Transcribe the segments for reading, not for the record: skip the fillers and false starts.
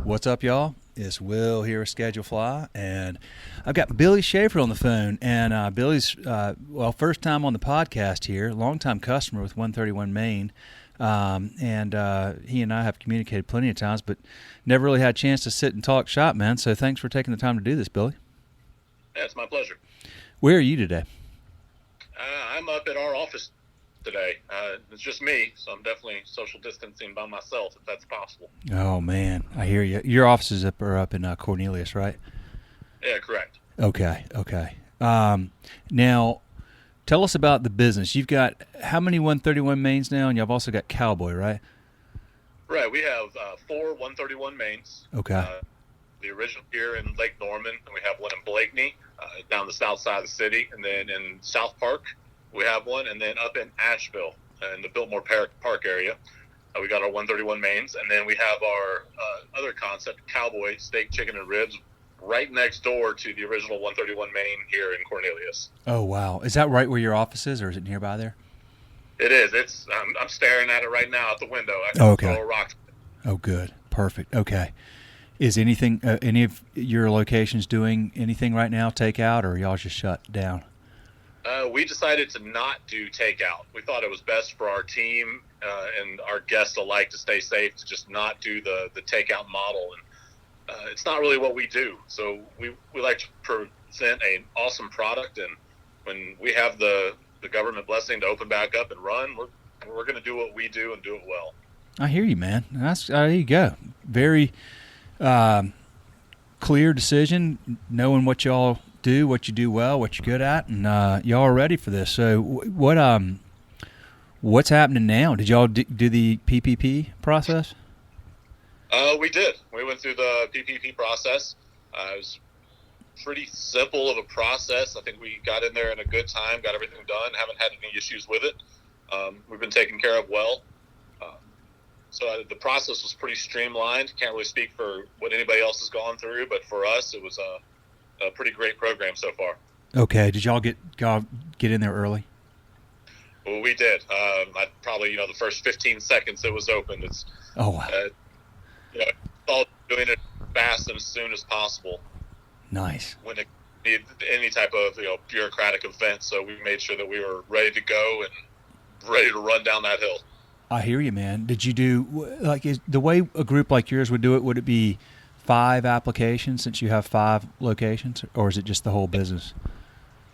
What's up, y'all? It's Will here with Schedule Fly, and I've got Billy Schaefer on the phone. And Billy's, first time on the podcast here, longtime customer with 131 Main. He and I have communicated plenty of times, but never really had a chance to sit and talk shop, man. So thanks for taking the time to do this, Billy. Yeah, it's my pleasure. Where are you today? I'm up at our office today. It's just me, so I'm definitely social distancing by myself if that's possible. Oh, man, I hear you. Your offices are up in Cornelius, right? Yeah, correct. Okay. Now, tell us about the business. You've got how many 131 mains now, and you've also got Cowboy, right? Right. We have 4 131 mains. Okay. The original here in Lake Norman, and we have one in Blakeney, down the south side of the city, and then in South Park we have one, and then up in Asheville in the Biltmore Park area we got our 131 mains, and then we have our other concept, Cowboy steak, chicken, and ribs, right next door to the original 131 main here in Cornelius. Oh, wow. Is that right where your office is, or is it nearby there? It is. I'm staring at it right now out the window. I can okay. throw a rock. Oh, good. Perfect. Okay. Is anything, any of your locations doing anything right now, takeout, or y'all just shut down? We decided to not do takeout. We thought it was best for our team and our guests alike to stay safe, to just not do the takeout model. And it's not really what we do. So we like to present an awesome product. And when we have the government blessing to open back up and run, we're going to do what we do and do it well. I hear you, man. There you go. Very clear decision, knowing what y'all do, what you do well, what you're good at, and y'all are ready for this. So what's happening now? Did y'all do the PPP process? We did. We went through the PPP process. It was pretty simple of a process. I think we got in there in a good time, got everything done, haven't had any issues with it. We've been taken care of well. So the process was pretty streamlined. Can't really speak for what anybody else has gone through, but for us, it was a pretty great program so far. Okay. Did y'all get in there early? Well, we did. Probably, the first 15 seconds it was open. It's wow. All doing it fast and as soon as possible. Nice. When it needed any type of bureaucratic event, so we made sure that we were ready to go and ready to run down that hill. I hear you, man. Did you do, is the way a group like yours would do it, would it be 5 applications since you have 5 locations, or is it just the whole business?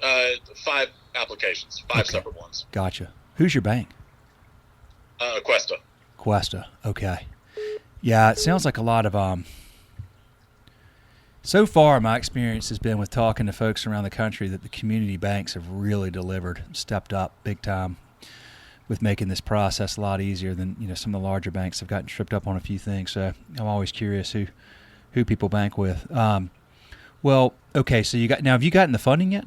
5 applications, 5 separate ones. Gotcha. Who's your bank? Questa. Okay. Yeah, it sounds like a lot of, so far my experience has been with talking to folks around the country that the community banks have really delivered, stepped up big time with making this process a lot easier than, some of the larger banks have gotten tripped up on a few things. So I'm always curious who people bank with. Okay, so have you gotten the funding yet?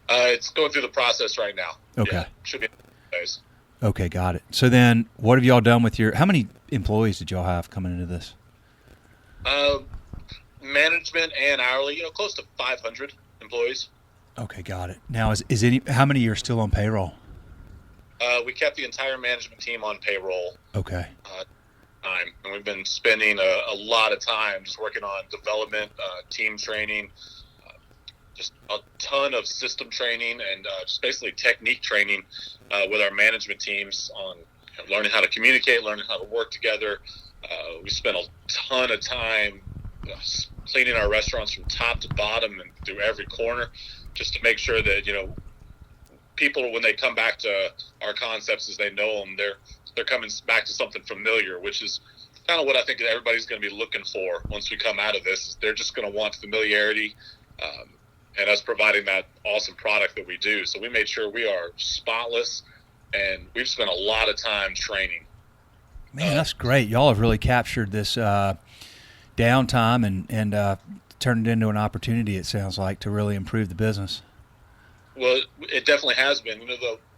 It's going through the process right now. Okay. Yeah, should be in days. Okay, got it. So then what have y'all done with how many employees did y'all have coming into this? Management and hourly, close to 500 employees. Okay, got it. Now, how many are still on payroll? We kept the entire management team on payroll. Okay. Time, and we've been spending a lot of time just working on development, team training, just a ton of system training, and just basically technique training with our management teams on learning how to communicate, learning how to work together. We spent a ton of time cleaning our restaurants from top to bottom and through every corner, just to make sure that people, when they come back to our concepts as they know them, they're coming back to something familiar, which is kind of what I think everybody's going to be looking for once we come out of this. Is they're just going to want familiarity, and us providing that awesome product that we do. So we made sure we are spotless, and we've spent a lot of time training. Man, that's great. Y'all have really captured this downtime and turned it into an opportunity, it sounds like, to really improve the business. Well, it definitely has been.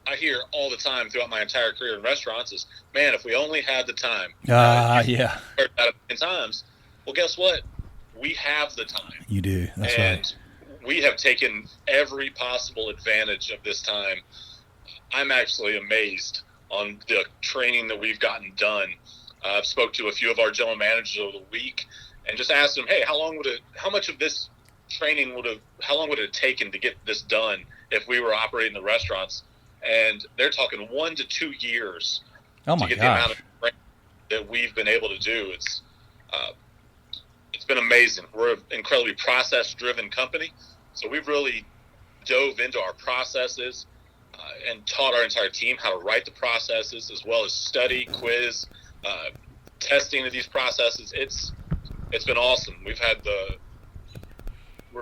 I hear all the time throughout my entire career in restaurants is, man, if we only had the time. Yeah. Heard that a million times. Well, guess what? We have the time. You do. That's and right. We have taken every possible advantage of this time. I'm actually amazed on the training that we've gotten done I've spoke to a few of our general managers over the week and just asked them, hey, how long would it have taken to get this done if we were operating the restaurants? And they're talking 1 to 2 years Oh to my get the amount gosh. of training that we've been able to do. It's been amazing. We're an incredibly process-driven company, so we've really dove into our processes and taught our entire team how to write the processes, as well as study, quiz, testing of these processes. It's been awesome. We're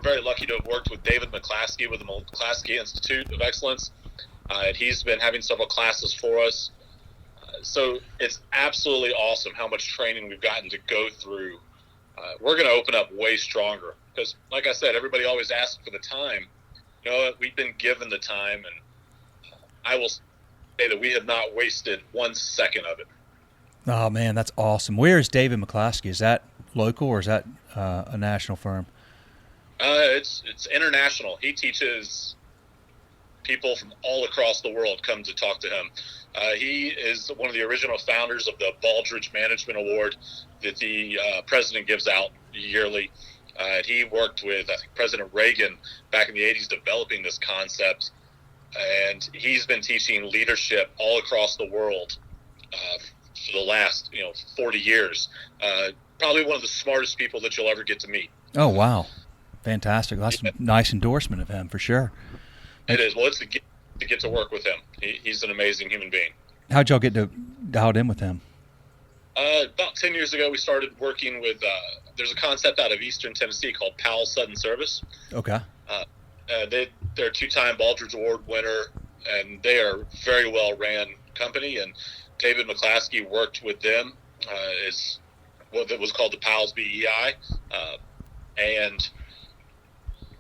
very lucky to have worked with David McClaskey with the McClaskey Institute of Excellence, and he's been having several classes for us. So it's absolutely awesome how much training we've gotten to go through. We're going to open up way stronger because, like I said, everybody always asks for the time. You know, we've been given the time, and I will say that we have not wasted 1 second of it. Oh man, that's awesome. Where is David McClaskey? Is that local or is that a national firm? It's international. He teaches people from all across the world come to talk to him. He is one of the original founders of the Baldrige Management Award that the president gives out yearly. He worked with, I think, President Reagan back in the 80s developing this concept, and he's been teaching leadership all across the world for the last 40 years. Probably one of the smartest people that you'll ever get to meet. Oh, wow. Fantastic. That's a nice endorsement of him for sure. It is. Well, it's a gift to get to work with him. He's an amazing human being. How'd y'all get dialed in with him? About 10 years ago, we started working with, there's a concept out of Eastern Tennessee called Powell Sudden Service. Okay. They're a 2-time Baldrige Award winner, and they are a very well-ran company, and David McClaskey worked with them as what was called the Powell's BEI, and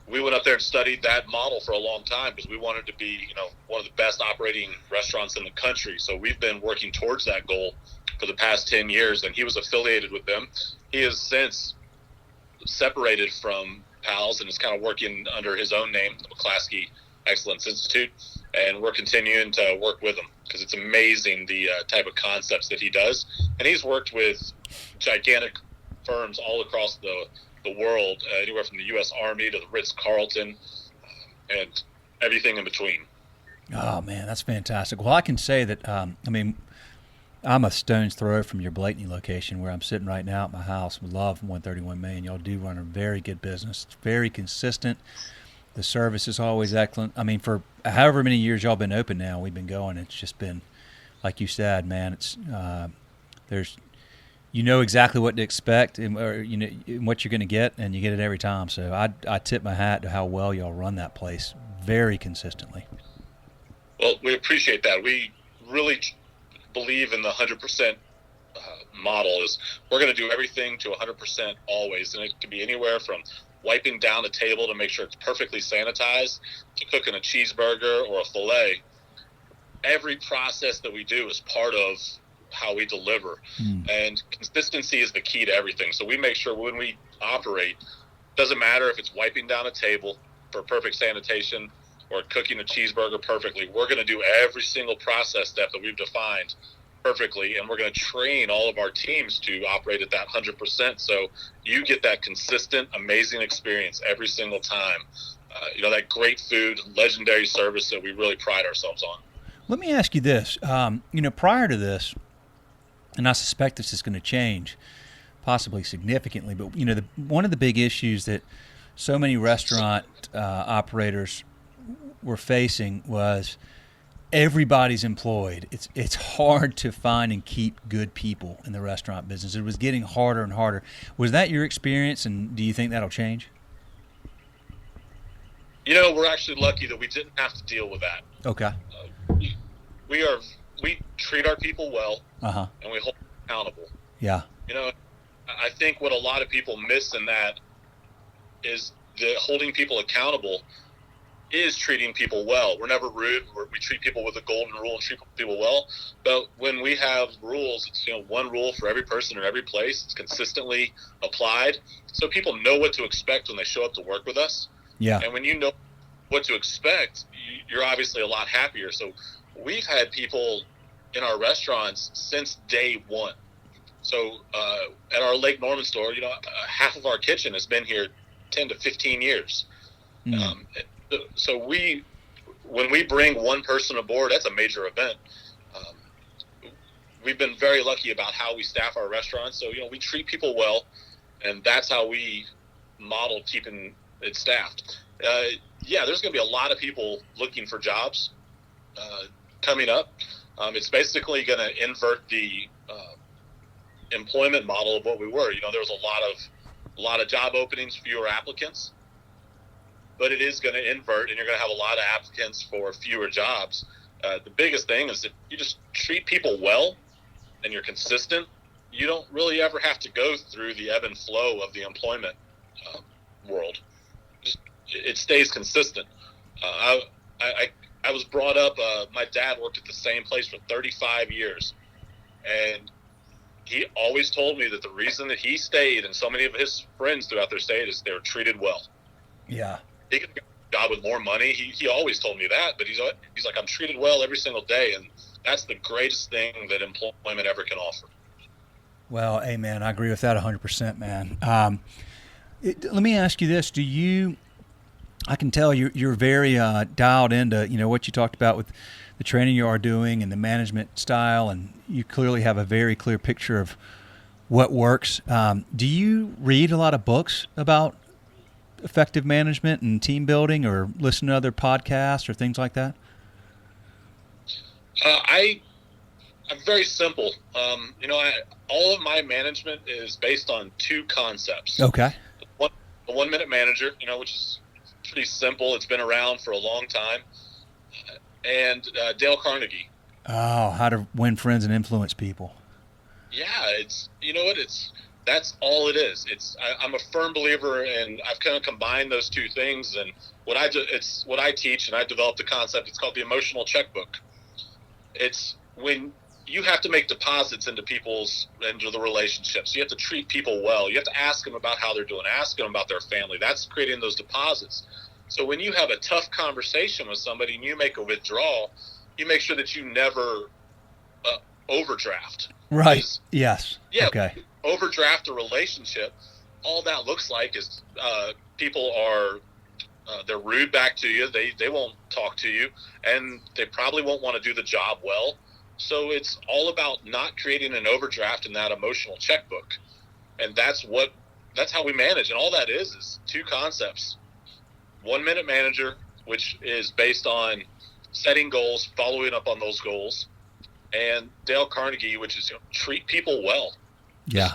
we went up there and studied that model for a long time because we wanted to be, one of the best operating restaurants in the country. So we've been working towards that goal for the past 10 years, and he was affiliated with them. He has since separated from Powell's and is kind of working under his own name, the McClaskey Excellence Institute, and we're continuing to work with him because it's amazing the type of concepts that he does. And he's worked with gigantic firms all across the world, anywhere from the U.S. Army to the Ritz-Carlton and everything in between. Oh, man, that's fantastic. Well, I can say that, I'm a stone's throw from your Blakeney location where I'm sitting right now at my house. We love 131 Main. Y'all do run a very good business. It's very consistent. The service is always excellent. For however many years y'all been open now, we've been going. It's just been, like you said, man, it's there's exactly what to expect and what you're going to get, and you get it every time. So I tip my hat to how well y'all run that place very consistently. Well, we appreciate that. We really believe in the 100% model. Is we're going to do everything to 100% always, and it can be anywhere from wiping down a table to make sure it's perfectly sanitized to cooking a cheeseburger or a filet. Every process that we do is part of how we deliver, and consistency is the key to everything. So we make sure when we operate, doesn't matter if it's wiping down a table for perfect sanitation or cooking a cheeseburger perfectly, we're going to do every single process step that we've defined perfectly, and we're going to train all of our teams to operate at that 100%, so you get that consistent, amazing experience every single time. That great food, legendary service that we really pride ourselves on. Let me ask you this. Prior to this, and I suspect this is going to change possibly significantly, but one of the big issues that so many restaurant operators were facing was everybody's employed. It's hard to find and keep good people in the restaurant business. It was getting harder and harder. Was that your experience, and do you think that'll change? We're actually lucky that we didn't have to deal with that. Okay. We treat our people well, and we hold them accountable. Yeah. I think what a lot of people miss in that is the holding people accountable is treating people well. We're never rude. We treat people with a golden rule and treat people well. But when we have rules, it's one rule for every person in every place. It's consistently applied, so people know what to expect when they show up to work with us. Yeah. And when you know what to expect, you're obviously a lot happier. So we've had people in our restaurants since day one. So at our Lake Norman store, half of our kitchen has been here 10 to 15 years. Mm. So when we bring one person aboard, that's a major event. We've been very lucky about how we staff our restaurants. So, we treat people well, and that's how we model keeping it staffed. There's going to be a lot of people looking for jobs coming up. It's basically going to invert the employment model of what we were. There was a lot of job openings, fewer applicants, but it is going to invert, and you're going to have a lot of applicants for fewer jobs. The biggest thing is that you just treat people well and you're consistent. You don't really ever have to go through the ebb and flow of the employment world. It stays consistent. I was brought up, my dad worked at the same place for 35 years, and he always told me that the reason that he stayed and so many of his friends throughout their stay is they were treated well. Yeah. He could get a job with more money. He always told me that, but he's like, I'm treated well every single day, and that's the greatest thing that employment ever can offer. Well, hey, man, I agree with that 100%, man. Let me ask you this. I can tell you're very dialed into, what you talked about with the training you are doing and the management style, and you clearly have a very clear picture of what works. Do you read a lot of books about effective management and team building, or listen to other podcasts or things like that? I'm very simple. All of my management is based on two concepts. Okay. The 1 minute manager, which is pretty simple. It's been around for a long time. And Dale Carnegie. Oh, how to win friends and influence people. Yeah, that's all it is. I'm a firm believer, and I've kind of combined those two things. And what I teach, and I developed a concept. It's called the emotional checkbook. It's when you have to make deposits into the relationships. You have to treat people well. You have to ask them about how they're doing, ask them about their family. That's creating those deposits. So when you have a tough conversation with somebody and you make a withdrawal, you make sure that you never overdraft. Right. Yes. Yeah. Okay. Overdraft a relationship. All that looks like is people are they're rude back to you. They won't talk to you, and they probably won't want to do the job well. So it's all about not creating an overdraft in that emotional checkbook, and that's how we manage. And all that is two concepts: 1 minute manager, which is based on setting goals, following up on those goals, and Dale Carnegie, which is treat people well. Yeah.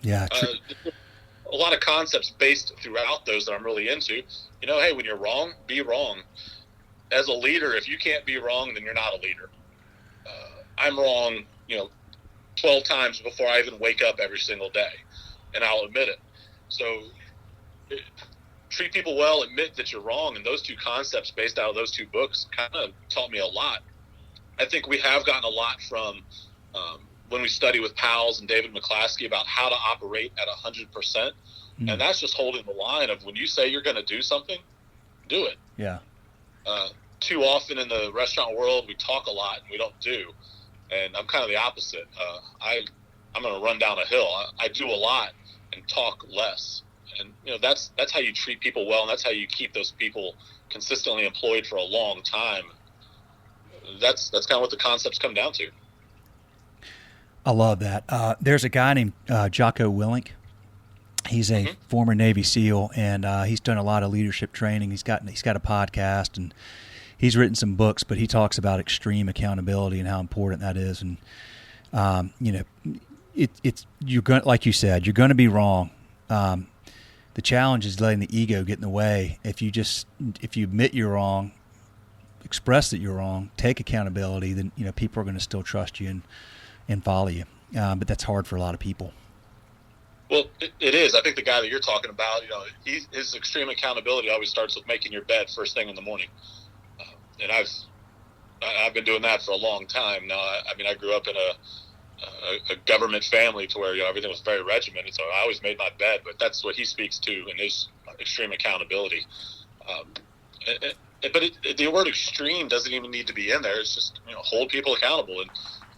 Yeah. A lot of concepts based throughout those that I'm really into. Hey, when you're wrong, be wrong. As a leader, if you can't be wrong, then you're not a leader. I'm wrong, 12 times before I even wake up every single day, and I'll admit it. So treat people well, admit that you're wrong, and those two concepts based out of those two books kind of taught me a lot. I think we have gotten a lot from when we study with Powell's and David McClaskey about how to operate at 100%. Mm-hmm. And that's just holding the line of when you say you're going to do something, do it. Yeah. Too often in the restaurant world, we talk a lot and we don't do. And I'm kind of the opposite. I'm going to run down a hill. I do a lot and talk less. And, that's how you treat people well, and that's how you keep those people consistently employed for a long time. That's kind of what the concepts come down to. I love that. There's a guy named Jocko Willink. He's a Mm-hmm. former Navy SEAL, and he's done a lot of leadership training. He's got a podcast, and he's written some books, but he talks about extreme accountability and how important that is. And you're going, like you said, you're going to be wrong. The challenge is letting the ego get in the way. If you admit you're wrong, express that you're wrong, take accountability, then people are going to still trust you and follow you. But that's hard for a lot of people. Well, it is. I think the guy that you're talking about, his extreme accountability always starts with making your bed first thing in the morning. And I've been doing that for a long time now. I grew up in a government family to where everything was very regimented, so I always made my bed. But that's what he speaks to in his extreme accountability. But the word extreme doesn't even need to be in there. It's just hold people accountable. And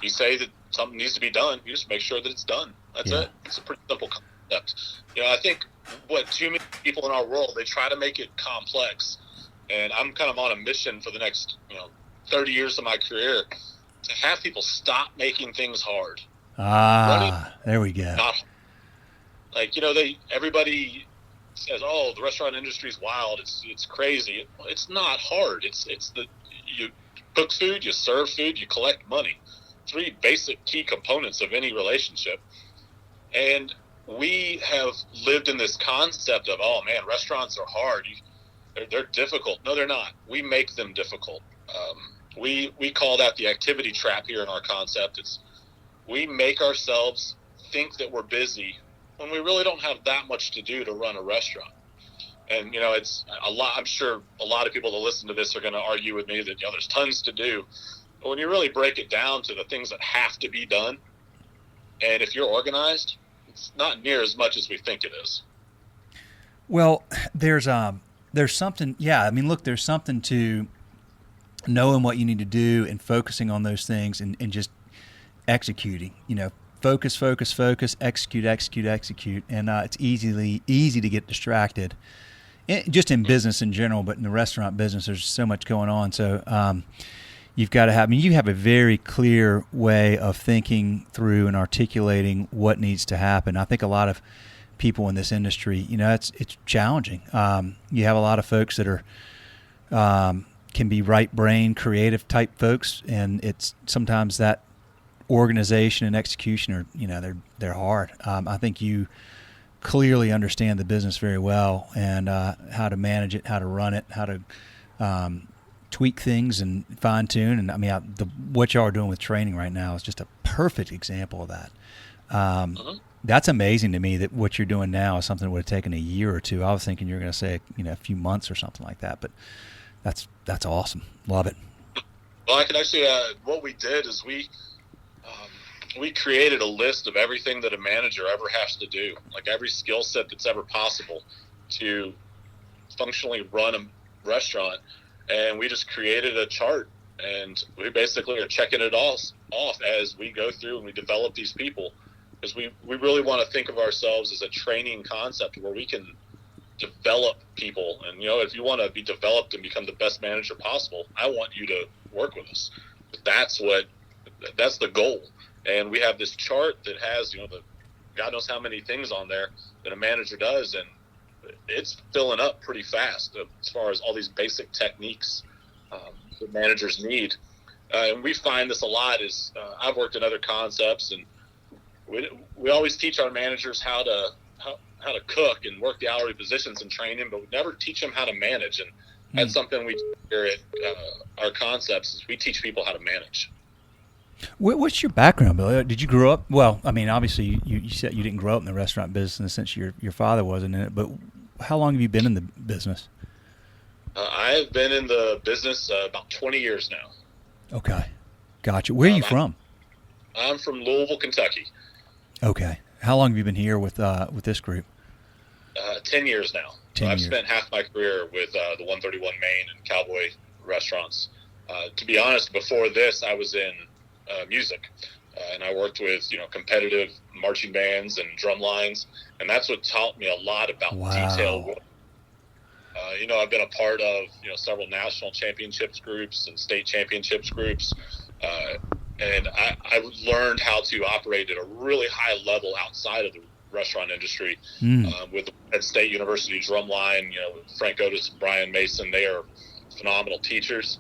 you say that something needs to be done, you just make sure that it's done. That's it. It's a pretty simple concept. I think what too many people in our world, they try to make it complex. And I'm kind of on a mission for the next, 30 years of my career to have people stop making things hard. There we go. Everybody says, "Oh, the restaurant industry is wild. It's crazy." It's not hard. You cook food, you serve food, you collect money. 3 basic key components of any relationship. And we have lived in this concept of, oh man, restaurants are hard. They're difficult. No, they're not. We make them difficult. We call that the activity trap here in our concept. We make ourselves think that we're busy when we really don't have that much to do to run a restaurant. And, it's a lot. I'm sure a lot of people that listen to this are going to argue with me that, there's tons to do. But when you really break it down to the things that have to be done, and if you're organized, it's not near as much as we think it is. Well, there's something. Yeah, I mean, look, there's something to knowing what you need to do and focusing on those things and just executing. Focus, execute, and it's easy to get distracted. Just in business in general, but in the restaurant business, there's so much going on. So you've got to have. I mean, you have a very clear way of thinking through and articulating what needs to happen. I think a lot of people in this industry, it's challenging. You have a lot of folks that are can be right brain, creative type folks, and it's sometimes that organization and execution are they're hard. I think you clearly understand the business very well and how to manage it, how to run it, how to tweak things and fine tune. And I mean, what y'all are doing with training right now is just a perfect example of that. That's amazing to me that what you're doing now is something that would have taken a year or two. I was thinking you were going to say, a few months or something like that, but that's awesome. Love it. Well, I can actually, what we did is we created a list of everything that a manager ever has to do, like every skill set that's ever possible to functionally run a restaurant. And we just created a chart, and we basically are checking it all off as we go through and we develop these people, because we really want to think of ourselves as a training concept where we can develop people. And, if you want to be developed and become the best manager possible, I want you to work with us. That's the goal. And we have this chart that has, the God knows how many things on there that a manager does, and it's filling up pretty fast as far as all these basic techniques that managers need. And we find this a lot is I've worked in other concepts, and we always teach our managers how to cook and work the hourly positions and training, but we never teach them how to manage. And that's something we do here at our concepts is we teach people how to manage. What's your background, Bill? Did you grow up? Well, I mean, obviously, you said you didn't grow up in the restaurant business in the sense your father wasn't in it. But how long have you been in the business? I've been in the business about 20 years now. Okay, gotcha. Where are you from? I'm from Louisville, Kentucky. Okay. How long have you been here with this group? 10 years now. 10 I've years. spent half my career with the 131 Main and Cowboy restaurants. To be honest, before this, I was in music, and I worked with competitive marching bands and drum lines, and that's what taught me a lot about detail work. I've been a part of several national championships groups and state championships groups, and I learned how to operate at a really high level outside of the restaurant industry with the Penn State University drumline. Frank Otis and Brian Mason, they are phenomenal teachers.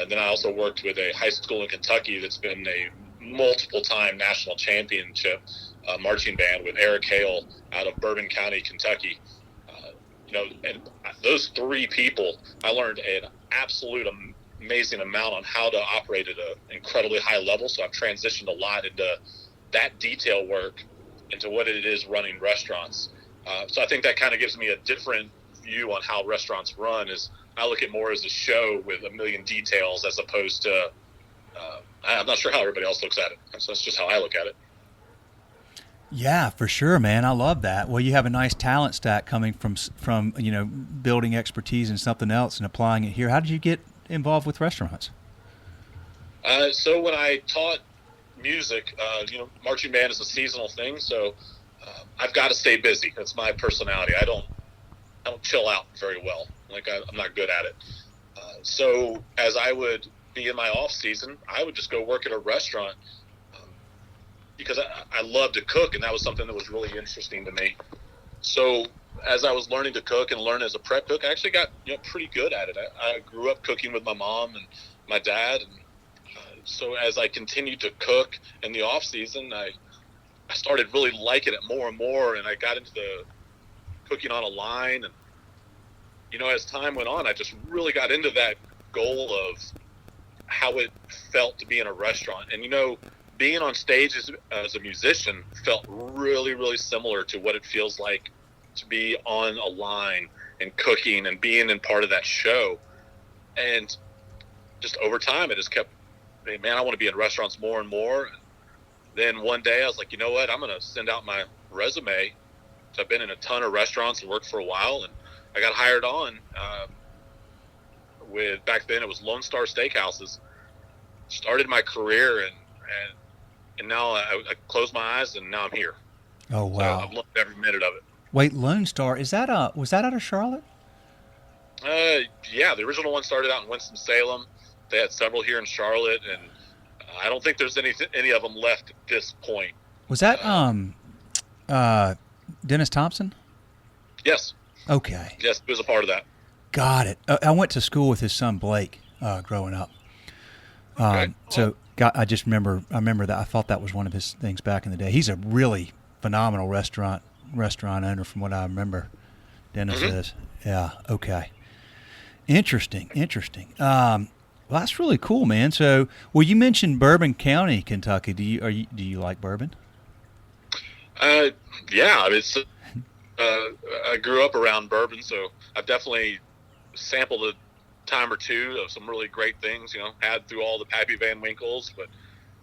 Then I also worked with a high school in Kentucky that's been a multiple-time national championship marching band with Eric Hale out of Bourbon County, Kentucky. And those 3 people, I learned an absolute amazing amount on how to operate at an incredibly high level. So I've transitioned a lot into that detail work into what it is running restaurants. So I think that kind of gives me a different view on how restaurants run. Is I look at more as a show with a million details as opposed to, I'm not sure how everybody else looks at it. So that's just how I look at it. Yeah, for sure, man. I love that. Well, you have a nice talent stack coming from building expertise in something else and applying it here. How did you get involved with restaurants? So when I taught music, marching band is a seasonal thing, so I've got to stay busy. That's my personality. I don't chill out very well. I'm not good at it. So as I would be in my off season, I would just go work at a restaurant because I love to cook, and that was something that was really interesting to me. So as I was learning to cook and learn as a prep cook, I actually got pretty good at it. I grew up cooking with my mom and my dad, and so as I continued to cook in the off season, I started really liking it more and more, and I got into the cooking on a line. And as time went on, I just really got into that goal of how it felt to be in a restaurant. And being on stage as a musician felt really, really similar to what it feels like to be on a line and cooking and being in part of that show. And just over time, it just kept, man, I want to be in restaurants more and more. Then one day I was like, you know what, I'm going to send out my resume. So I've been in a ton of restaurants and worked for a while, and I got hired on with, back then it was Lone Star Steakhouses. Started my career, and now I closed my eyes, and now I'm here. Oh, wow. So I've loved every minute of it. Wait, Lone Star, was that out of Charlotte? Yeah, the original one started out in Winston-Salem. They had several here in Charlotte, and I don't think there's any of them left at this point. Was that Dennis Thompson? Yes. Okay. Yes, he was a part of that. Got it. I went to school with his son Blake growing up. Okay. I just remember that. I thought that was one of his things back in the day. He's a really phenomenal restaurant owner from what I remember. Dennis is. Yeah. Okay. Interesting. Well, that's really cool, man. So, you mentioned Bourbon County, Kentucky. Do you like bourbon? Yeah. I grew up around bourbon, so I've definitely sampled a time or two of some really great things. Had through all the Pappy Van Winkles, but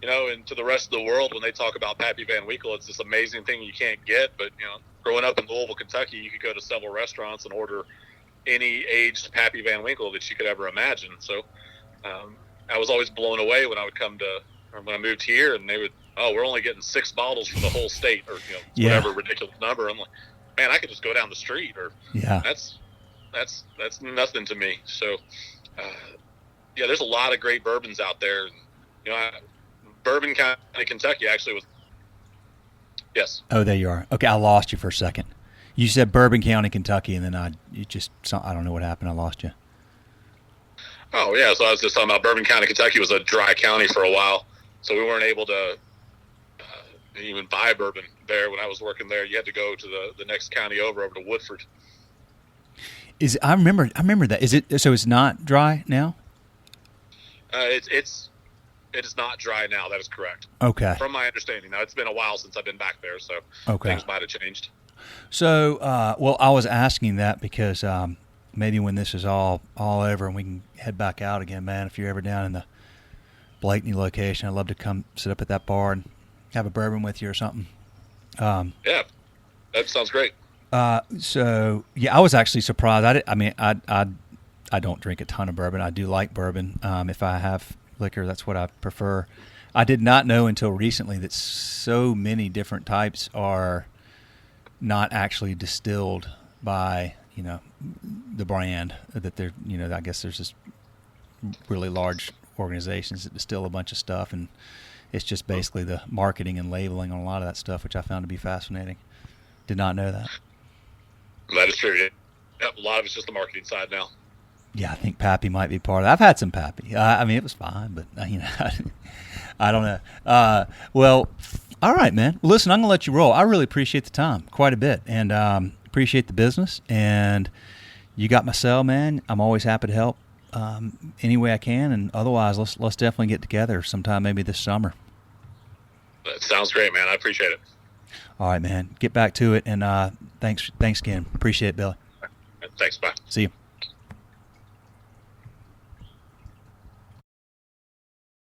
and to the rest of the world, when they talk about Pappy Van Winkle, it's this amazing thing you can't get. But growing up in Louisville, Kentucky, you could go to several restaurants and order any aged Pappy Van Winkle that you could ever imagine. So I was always blown away when I moved here, and they would, we're only getting 6 bottles for the whole state, or whatever ridiculous number. I'm like, man, I could just go down the street, or that's nothing to me. So there's a lot of great bourbons out there. Bourbon County, Kentucky actually was. Yes. Oh, there you are. Okay, I lost you for a second. You said Bourbon County, Kentucky, and then I don't know what happened. I lost you. Oh, yeah. So I was just talking about Bourbon County, Kentucky was a dry county for a while. So we weren't able to even buy bourbon there. When I was working there, you had to go to the next county over to Woodford. I remember that. Is it, so it's not dry now? It is not dry now. That is correct. Okay. From my understanding. Now, it's been a while since I've been back there, so things might have changed. So, I was asking that because maybe when this is all over and we can head back out again, man, if you're ever down in the Blakeney location, I'd love to come sit up at that bar and have a bourbon with you or something. Yeah, that sounds great. I was actually surprised. I don't drink a ton of bourbon. I do like bourbon. If I have liquor, that's what I prefer. I did not know until recently that so many different types are not actually distilled by, the brand that they're, I guess there's this really large organizations that distill a bunch of stuff, and it's just basically the marketing and labeling on a lot of that stuff, which I found to be fascinating. Did not know that. That is true. Yeah, a lot of it's just the marketing side now. Yeah, I think Pappy might be part of it. I've had some Pappy. It was fine, but I don't know. Well, all right, man. Listen, I'm going to let you roll. I really appreciate the time quite a bit, and appreciate the business. And you got my cell, man. I'm always happy to help any way I can. And otherwise, let's definitely get together sometime, maybe this summer. That sounds great, man. I appreciate it. All right, man. Get back to it, and thanks again. Appreciate it, Billy. Thanks. Bye. See you.